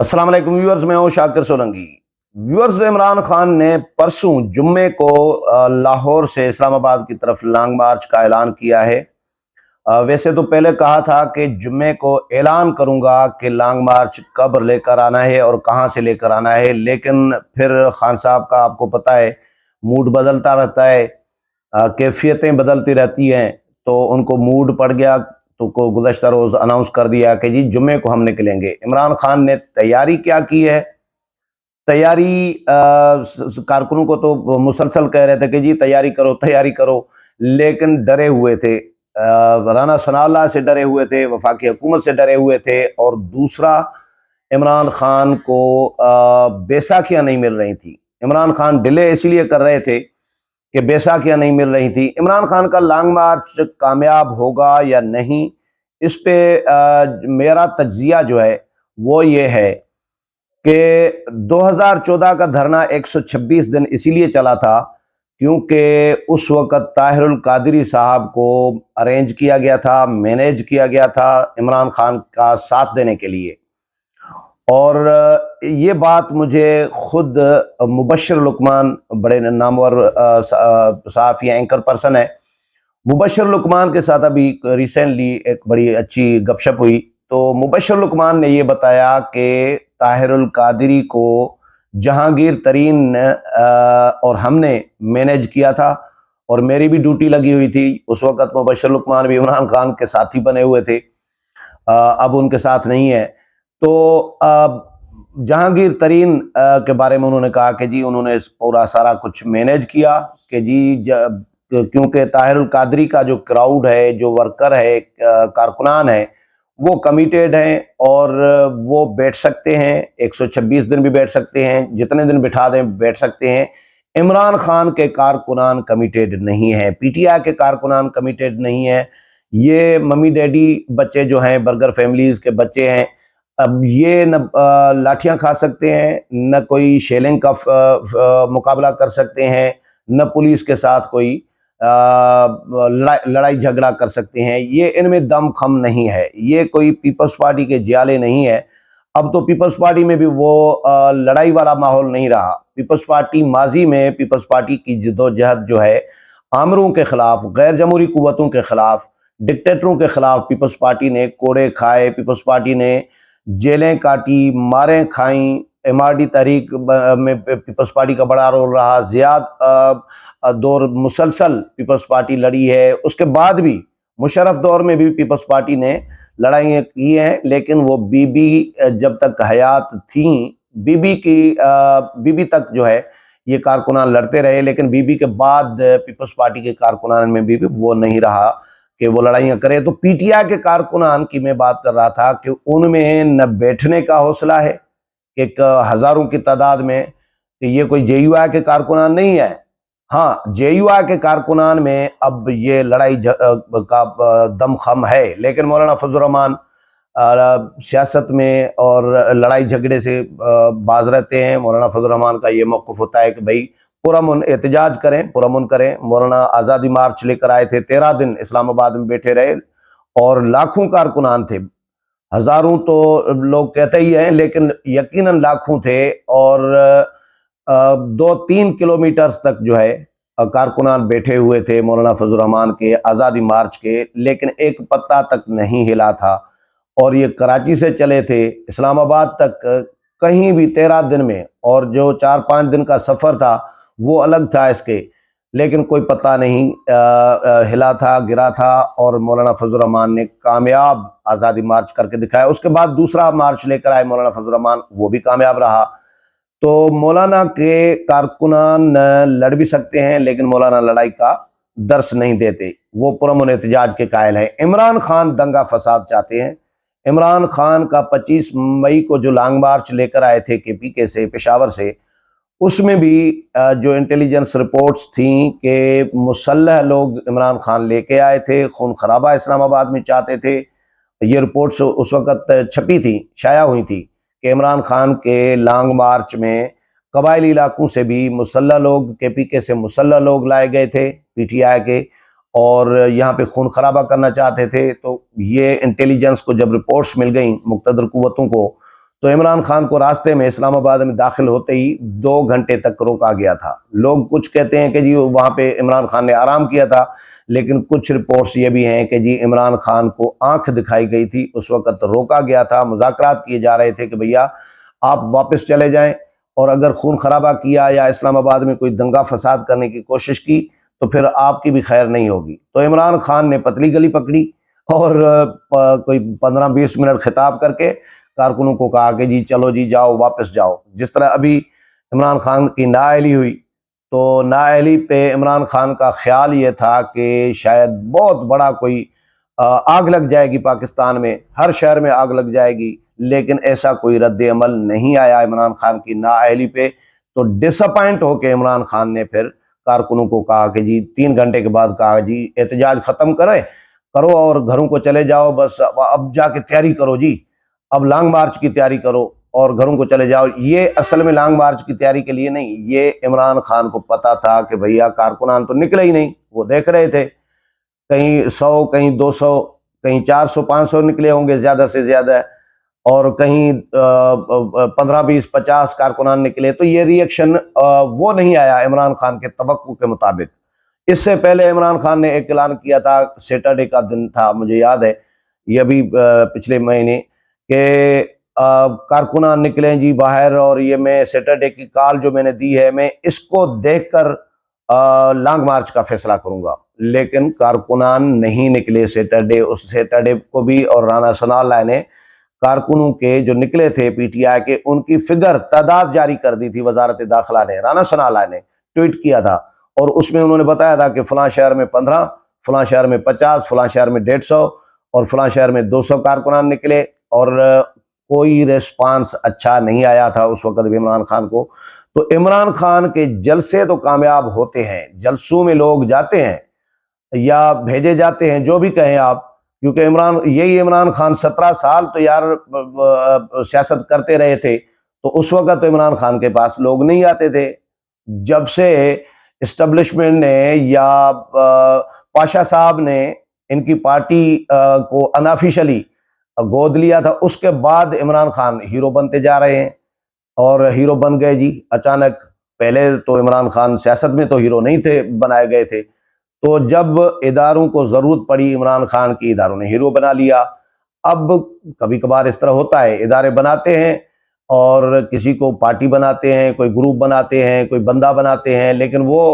अस्सलाम वालेकुम व्यूअर्स, मैं हूं शाकिर सोलंकी। व्यूअर्स, इमरान खान ने परसों जुम्मे को लाहौर से इस्लामाबाद की तरफ लॉन्ग मार्च का ऐलान किया है। वैसे तो पहले कहा था कि जुम्मे को ऐलान करूंगा कि लॉन्ग मार्च कब लेकर आना है और कहां से लेकर आना है, लेकिन फिर खान साहब का आपको पता है मूड बदलता रहता है, कैफियतें बदलती रहती हैं। तो उनको मूड पड़ गया तो को गुज़श्ता रोज़ अनाउंस कर दिया कि जी जुम्मे को हम निकलेंगे। इमरान खान ने तैयारी क्या की है? तैयारी कारकुनों को तो मुसलसल कह रहे थे कि जी तैयारी करो, लेकिन डरे हुए थे। राना सनाउल्लाह से डरे हुए थे, वफाकी हुकूमत से डरे हुए थे, और दूसरा इमरान खान को बैसाखियां नहीं मिल रही थी। इमरान खान डिले इसलिए कर रहे थे कि बैसाखियां नहीं मिल रही थी। इमरान खान का लॉन्ग मार्च कामयाब होगा या नहीं, इस पे मेरा तज्जिया जो है वो ये है कि 2014 का धरना 126 दिन इसीलिए चला था क्योंकि उस वक़्त ताहिरुल कादरी साहब को अरेंज किया गया था, मैनेज किया गया था इमरान खान का साथ देने के लिए। और ये बात मुझे खुद मुबश्शिर लुकमान, बड़े नामवर सहाफ़ी एंकर पर्सन है, मुबश्शिर लुकमान के साथ अभी रिसेंटली एक बड़ी अच्छी गपशप हुई। तो मुबश्शिर लुकमान ने ये बताया कि ताहिरुल कादरी को जहांगीर तरीन और हमने मैनेज किया था, और मेरी भी ड्यूटी लगी हुई थी। उस वक़्त मुबश्शिर लुकमान भी इमरान खान के साथी बने हुए थे, अब उनके साथ नहीं है। तो जहांगीर तरीन के बारे में उन्होंने कहा कि जी उन्होंने पूरा सारा कुछ मैनेज किया कि जी क्योंकि ताहिरुल कादरी का जो क्राउड है, जो वर्कर है, कारकुनान है, वो कमिटेड हैं और वो बैठ सकते हैं, 126 दिन भी बैठ सकते हैं, जितने दिन बिठा दें बैठ सकते हैं। इमरान खान के कारकुनान कमिटेड नहीं है, पीटीआई के कारकुनान कमिटेड नहीं है। ये मम्मी डैडी बच्चे जो हैं, बर्गर फैमिलीज के बच्चे हैं, अब ये न लाठियां खा सकते हैं, न कोई शेलिंग का मुकाबला कर सकते हैं, न पुलिस के साथ कोई लड़ाई झगड़ा कर सकते हैं। ये इनमें दम खम नहीं है, ये कोई पीपल्स पार्टी के जियाले नहीं है। अब तो पीपल्स पार्टी में भी वो लड़ाई वाला माहौल नहीं रहा। पीपल्स पार्टी माजी में पीपल्स पार्टी की जद्दोजहद जो है आमरों के खिलाफ, गैर जमहूरी कुव्वतों के खिलाफ, डिक्टेटरों के खिलाफ पीपल्स पार्टी ने कोड़े खाए, पीपल्स पार्टी ने जेलें काटी, मारें खाई। एमआरडी तहरीक में पीपल्स पार्टी का बड़ा रोल रहा। जियाद दौर मुसलसल पीपल्स पार्टी लड़ी है, उसके बाद भी मुशर्रफ दौर में भी पीपल्स पार्टी ने लड़ाइयाँ की हैं, लेकिन वो बीबी जब तक हयात थी, बीबी तक जो है ये कारकुनान लड़ते रहे, लेकिन बीबी के बाद पीपल्स पार्टी के कारकुनान में भी वो नहीं रहा कि वो लड़ाइयाँ करे। तो पीटीआई के कारकुनान की मैं बात कर रहा था कि उनमें न बैठने का हौसला है, एक हजारों की तादाद में, कि ये कोई जेयूआई के कारकुनान नहीं है। हाँ, जेयूआई के कारकुनान में अब ये लड़ाई का दम खम है, लेकिन मौलाना फजल रहमान सियासत में और लड़ाई झगड़े से बाज रहते हैं। मौलाना फजल रहमान का ये मौक़िफ़ होता है कि भाई पुरअमन एहतजाज करें, पुरअमन करें। मौलाना आज़ादी मार्च लेकर आए थे, 13 दिन इस्लामाबाद में बैठे रहे, और लाखों कारकुनान थे। हजारों तो लोग कहते ही हैं, लेकिन यकीनन लाखों थे। और 2-3 किलोमीटर तक जो है कारकुनान बैठे हुए थे मौलाना फजल रहमान के आज़ादी मार्च के, लेकिन एक पत्ता तक नहीं हिला था। और ये कराची से चले थे इस्लामाबाद तक, कहीं भी 13 दिन में, और जो 4-5 दिन का सफ़र था वो अलग था इसके, लेकिन कोई पता नहीं हिला था, गिरा था। और मौलाना फजल रहमान ने कामयाब आज़ादी मार्च करके दिखाया। उसके बाद दूसरा मार्च लेकर आए मौलाना फजल रहमान, वो भी कामयाब रहा। तो मौलाना के कारकुनान लड़ भी सकते हैं, लेकिन मौलाना लड़ाई का दर्स नहीं देते, वो पुरअमन एहतजाज के कायल हैं। इमरान खान दंगा फसाद चाहते हैं। इमरान खान का 25 मई को जो लॉन्ग मार्च लेकर आए थे केपीके से, पेशावर से, उसमें भी जो इंटेलिजेंस रिपोर्ट्स थी कि मुसल्लह लोग इमरान खान लेके आए थे, खून खराबा इस्लामाबाद में चाहते थे। ये रिपोर्ट्स उस वक़्त छपी थी, शाया हुई थी कि इमरान खान के लॉन्ग मार्च में कबायली इलाकों से भी मुसल्लह लोग, केपीके से मुसल्लह लोग लाए गए थे पीटीआई के, और यहाँ पे खून खराबा करना चाहते थे। तो ये इंटेलिजेंस को जब रिपोर्ट्स मिल गई मुक़्तदर कुव्वतों को, तो इमरान खान को रास्ते में इस्लामाबाद में दाखिल होते ही 2 घंटे तक रोका गया था। लोग कुछ कहते हैं कि जी वहाँ पे इमरान खान ने आराम किया था, लेकिन कुछ रिपोर्ट्स ये भी हैं कि जी इमरान खान को आंख दिखाई गई थी, उस वक्त रोका गया था, मुज़ाकरात किए जा रहे थे कि भैया आप वापस चले जाएं, और अगर खून खराबा किया या इस्लामाबाद में कोई दंगा फसाद करने की कोशिश की तो फिर आपकी भी खैर नहीं होगी। तो इमरान खान ने पतली गली पकड़ी और कोई 15-20 मिनट खिताब करके कारकुनों को कहा कि जी चलो जी जाओ, वापस जाओ। जिस तरह अभी इमरान खान की नाअहली हुई, तो नाअहली पे इमरान खान का ख्याल ये था कि शायद बहुत बड़ा कोई आग लग जाएगी पाकिस्तान में, हर शहर में आग लग जाएगी, लेकिन ऐसा कोई रद्द अमल नहीं आया इमरान खान की नाअहली पे। तो डिसअपॉइंट होकर इमरान खान ने फिर कारकुनों को कहा कि जी 3 घंटे के बाद कहा जी एहतजाज खत्म करो और घरों को चले जाओ, बस अब जाके तैयारी करो जी, अब लॉन्ग मार्च की तैयारी करो और घरों को चले जाओ। ये असल में लॉन्ग मार्च की तैयारी के लिए नहीं, ये इमरान खान को पता था कि भैया कारकुनान तो निकले ही नहीं, वो देख रहे थे कहीं 100, कहीं 200, कहीं 400, 500 निकले होंगे ज्यादा से ज्यादा, और कहीं 15, 20, 50 कारकुनान निकले। तो ये रिएक्शन वो नहीं आया इमरान खान के तवक्कुह के मुताबिक। इससे पहले इमरान खान ने एक ऐलान किया था, सैटरडे का दिन था मुझे याद है, ये भी पिछले महीने, कि कारकुनान निकले जी बाहर, और ये मैं सैटरडे की कॉल जो मैंने दी है, मैं इसको देखकर लॉन्ग मार्च का फैसला करूंगा। लेकिन कारकुनान नहीं निकले सैटरडे, उस सैटरडे को भी, और राना सनाउल्लाह ने कारकुनों के जो निकले थे पीटीआई के, उनकी फिगर तादाद जारी कर दी थी वजारत दाखिला ने, राना सनाउल्लाह ने ट्वीट किया था, और उसमें उन्होंने बताया था कि फलां शहर में 15, फलां शहर में 50, फलां शहर में 150 और फलां शहर में 200 कारकुनान निकले। और कोई रेस्पॉन्स अच्छा नहीं आया था उस वक्त भी इमरान खान को। तो इमरान खान के जलसे तो कामयाब होते हैं, जलसों में लोग जाते हैं या भेजे जाते हैं, जो भी कहें आप, क्योंकि यही इमरान खान 17 साल तो यार सियासत करते रहे थे, तो उस वक्त तो इमरान खान के पास लोग नहीं आते थे। जब से इस्टेब्लिशमेंट ने या पाशा साहब ने इनकी पार्टी को अनऑफिशियली गोद लिया था, उसके बाद इमरान खान हीरो बनते जा रहे हैं, और हीरो बन गए जी अचानक। पहले तो इमरान खान सियासत में तो हीरो नहीं थे, बनाए गए थे। तो जब इदारों को जरूरत पड़ी इमरान खान की, इदारों ने हीरो बना लिया। अब कभी कभार इस तरह होता है, इदारे बनाते हैं और किसी को पार्टी बनाते हैं, कोई ग्रुप बनाते हैं, कोई बंदा बनाते हैं, लेकिन वो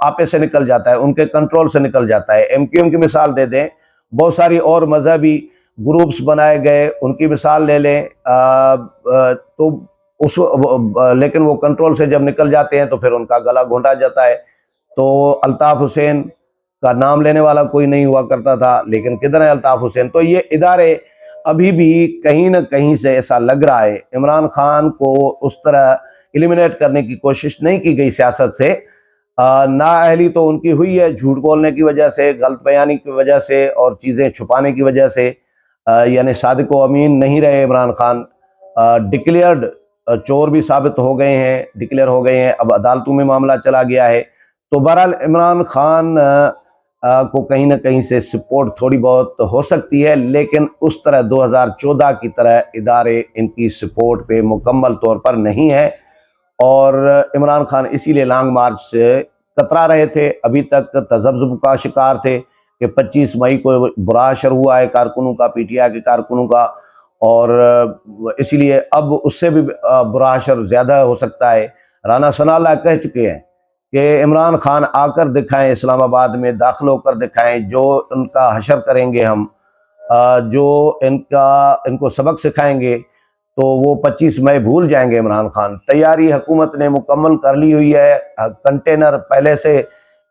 आपे से निकल जाता है, उनके कंट्रोल से निकल जाता है। एमक्यूएम की मिसाल दे दें, बहुत सारी और मजहबी ग्रुप्स बनाए गए, उनकी मिसाल ले लें, तो उस लेकिन वो कंट्रोल से जब निकल जाते हैं तो फिर उनका गला घोंटा जाता है। तो अल्ताफ हुसैन का नाम लेने वाला कोई नहीं हुआ करता था, लेकिन किधर है अल्ताफ हुसैन। तो ये इदारे अभी भी कहीं ना कहीं से ऐसा लग रहा है इमरान खान को उस तरह एलिमिनेट करने की कोशिश नहीं की गई सियासत से। नाअहली तो उनकी हुई है, झूठ बोलने की वजह से, गलत बयानी की वजह से और चीज़ें छुपाने की वजह से, यानी सादिक व अमीन नहीं रहे इमरान खान, डिक्लेयर्ड चोर भी साबित हो गए हैं, डिक्लेयर हो गए हैं, अब अदालतों में मामला चला गया है। तो बहरहाल इमरान खान को कहीं ना कहीं से सपोर्ट थोड़ी बहुत हो सकती है, लेकिन उस तरह 2014 की तरह इदारे इनकी सपोर्ट पे मुकम्मल तौर पर नहीं है, और इमरान खान इसीलिए लॉन्ग मार्च से कतरा रहे थे। अभी तक तज़ब्ज़ुब का शिकार थे कि 25 मई को बुरा असर हुआ है कारकुनों का, पीटीआई के कारकुनों का, और इसीलिए अब उससे भी बुरा असर ज़्यादा हो सकता है। राना सनाउल्लाह कह चुके हैं कि इमरान खान आकर दिखाएं, इस्लामाबाद में दाखिल होकर दिखाएं, जो उनका हशर करेंगे हम, जो इनको सबक सिखाएंगे, तो वो 25 मई भूल जाएंगे इमरान खान। तैयारी हुकूमत ने मुकम्मल कर ली हुई है। कंटेनर पहले से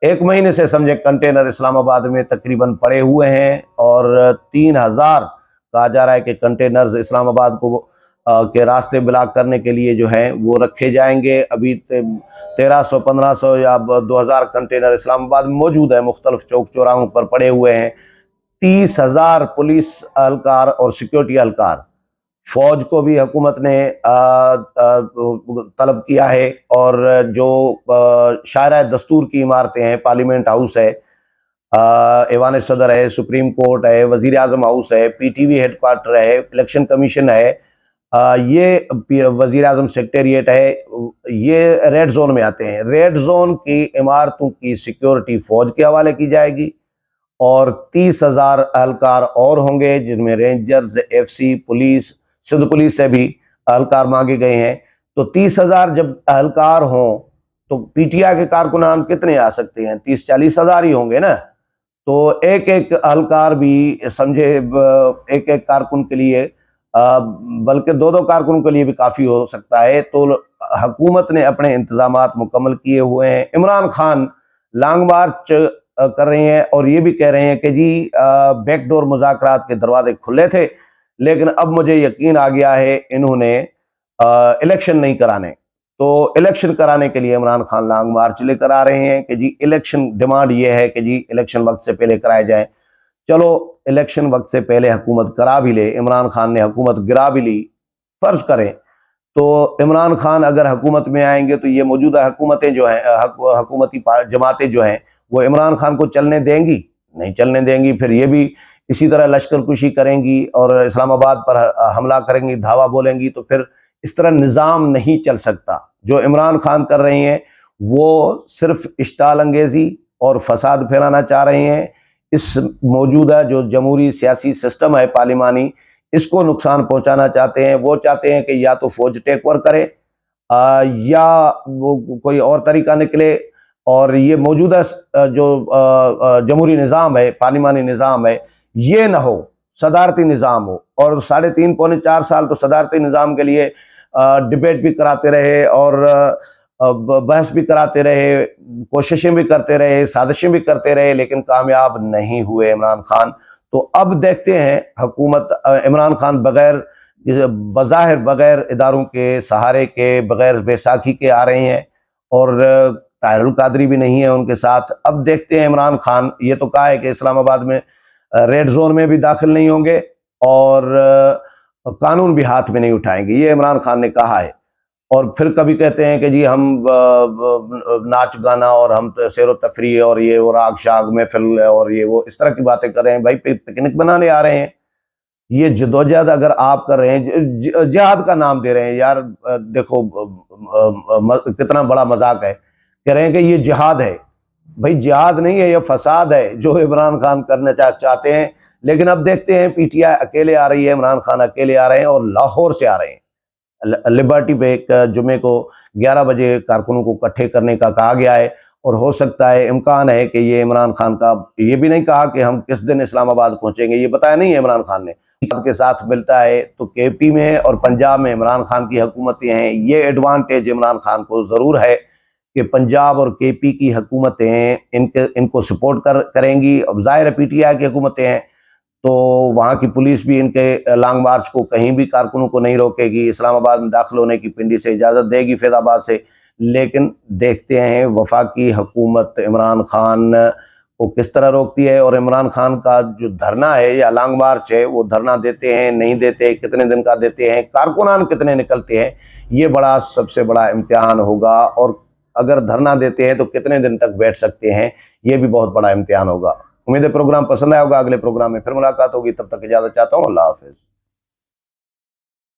1 महीने से समझे कंटेनर इस्लामाबाद में तकरीबन पड़े हुए हैं, और 3000 कहा जा रहा है कि कंटेनर्स इस्लामाबाद को के रास्ते ब्लॉक करने के लिए जो है वो रखे जाएंगे। अभी 1300, 1500 या 2000 कंटेनर इस्लामाबाद में मौजूद है, मुख्तलिफ चौक चौराहों पर पड़े हुए हैं। 30,000 पुलिस एहलकार और सिक्योरिटी एहलकार, फौज को भी हुकूमत ने तलब किया है, और जो शायरा दस्तूर की इमारतें हैं, पार्लियामेंट हाउस है, ऐवान सदर है, सुप्रीम कोर्ट है, वजीर आजम हाउस है, पीटीवी हेडक्वार्टर है, इलेक्शन कमीशन है, ये वजीर आजम सेक्रेटेरिएट है, ये रेड जोन में आते हैं। रेड जोन की इमारतों की सिक्योरिटी फौज के हवाले की जाएगी और 30,000 एहलकार और होंगे, जिनमें Rangers, FC, police, Sindh police से भी एहलकार मांगे गए हैं। तो 30,000 जब एहलकार हों तो पीटीआई के कारकुनान कितने आ सकते हैं? 30-40,000 ही होंगे ना। तो एक एक एहलकार भी समझे, एक एक कारकुन के लिए, बल्कि दो दो कारकुन के लिए भी काफ़ी हो सकता है। तो हुकूमत ने अपने इंतजामात मुकम्मल किए हुए हैं। इमरान खान लॉन्ग मार्च कर रहे हैं और ये भी कह रहे हैं कि जी बैकडोर मुज़ाकरात के दरवाजे खुले थे, लेकिन अब मुझे यकीन आ गया है इन्होंने इलेक्शन नहीं कराने। तो इलेक्शन कराने के लिए इमरान खान लॉन्ग मार्च लेकर आ रहे हैं कि जी इलेक्शन, डिमांड ये है कि जी इलेक्शन वक्त से पहले कराए जाए। चलो इलेक्शन वक्त से पहले हुकूमत करा भी ले, इमरान खान ने हुकूमत गिरा भी ली, फर्ज करें तो इमरान खान अगर हुकूमत में आएंगे तो ये मौजूदा हुकूमतें जो हैं, हुकूमती जमातें जो हैं, वो इमरान खान को चलने देंगी? नहीं चलने देंगी। फिर ये भी इसी तरह लश्कर कुशी करेंगी और इस्लामाबाद पर हमला करेंगी, धावा बोलेंगी। तो फिर इस तरह निज़ाम नहीं चल सकता। जो इमरान खान कर रहे हैं वो सिर्फ इश्ताल अंगेज़ी और फसाद फैलाना चाह रहे हैं। इस मौजूदा जो जमहूरी सियासी सिस्टम है पार्लिमानी, इसको नुकसान पहुंचाना चाहते हैं। वो चाहते हैं कि या तो फौज टेक ओवर करे या वो कोई और तरीका निकले और ये मौजूदा जो जमहूरी निज़ाम है, पार्लिमानी निज़ाम है, ये ना हो, सदारती निज़ाम हो। और 3.5 पौने 4 साल तो सदारती निज़ाम के लिए डिबेट भी कराते रहे और बहस भी कराते रहे, कोशिशें भी करते रहे, साजिशें भी करते रहे, लेकिन कामयाब नहीं हुए इमरान खान। तो अब देखते हैं हुकूमत, इमरान खान बगैर, बज़ाहिर बगैर इदारों के सहारे के, बगैर बैसाखी के आ रहे हैं और ताहिरुल कादरी भी नहीं है उनके साथ। अब देखते हैं इमरान खान, ये तो कहा है कि इस्लामाबाद में रेड जोन में भी दाखिल नहीं होंगे और कानून भी हाथ में नहीं उठाएंगे, ये इमरान खान ने कहा है। और फिर कभी कहते हैं कि जी हम नाच गाना और हम सैर तफरी और ये वो राग शाग महफिल और ये वो इस तरह की बातें कर रहे हैं। भाई पिकनिक बनाने आ रहे हैं, ये जदोजहद अगर आप कर रहे हैं, जिहाद का नाम दे रहे हैं यार। देखो कितना बड़ा मजाक है, कह रहे हैं कि ये जिहाद है। भाई जिहाद नहीं है, ये फसाद है जो इमरान खान करना चाहते हैं। लेकिन अब देखते हैं पीटीआई अकेले आ रही है, इमरान खान अकेले आ रहे हैं और लाहौर से आ रहे हैं। लिबर्टी पे एक जुमे को 11 बजे कारकुनों को इकट्ठे करने का कहा गया है और हो सकता है, इम्कान है कि ये इमरान खान का, ये भी नहीं कहा कि हम किस दिन इस्लामाबाद पहुंचेंगे, ये बताया नहीं है इमरान खान ने। के साथ मिलता है तो केपी में और पंजाब में इमरान खान की हुकूमतें हैं। ये एडवांटेज इमरान खान को ज़रूर है कि पंजाब और केपी की हुकूमतें इनको सपोर्ट करेंगी। अब ज़ाहिर है पीटीआई की हुकूमतें हैं तो वहाँ की पुलिस भी इनके लॉन्ग मार्च को कहीं भी कारकुनों को नहीं रोकेगी, इस्लामाबाद में दाखिल होने की पिंडी से इजाज़त देगी, फैज़ाबाद से। लेकिन देखते हैं वफाकी हुकूमत इमरान खान को किस तरह रोकती है और इमरान खान का जो धरना है या लॉन्ग मार्च है, वो धरना देते हैं नहीं देते, कितने दिन का देते हैं, कारकुनान कितने निकलते हैं, ये बड़ा सबसे बड़ा इम्तिहान होगा। और अगर धरना देते हैं तो कितने दिन तक बैठ सकते हैं, ये भी बहुत बड़ा इम्तिहान होगा। उम्मीद है प्रोग्राम पसंद आया होगा। अगले प्रोग्राम में फिर मुलाकात होगी, तब तक इजाजत चाहता हूँ। अल्लाह हाफिज।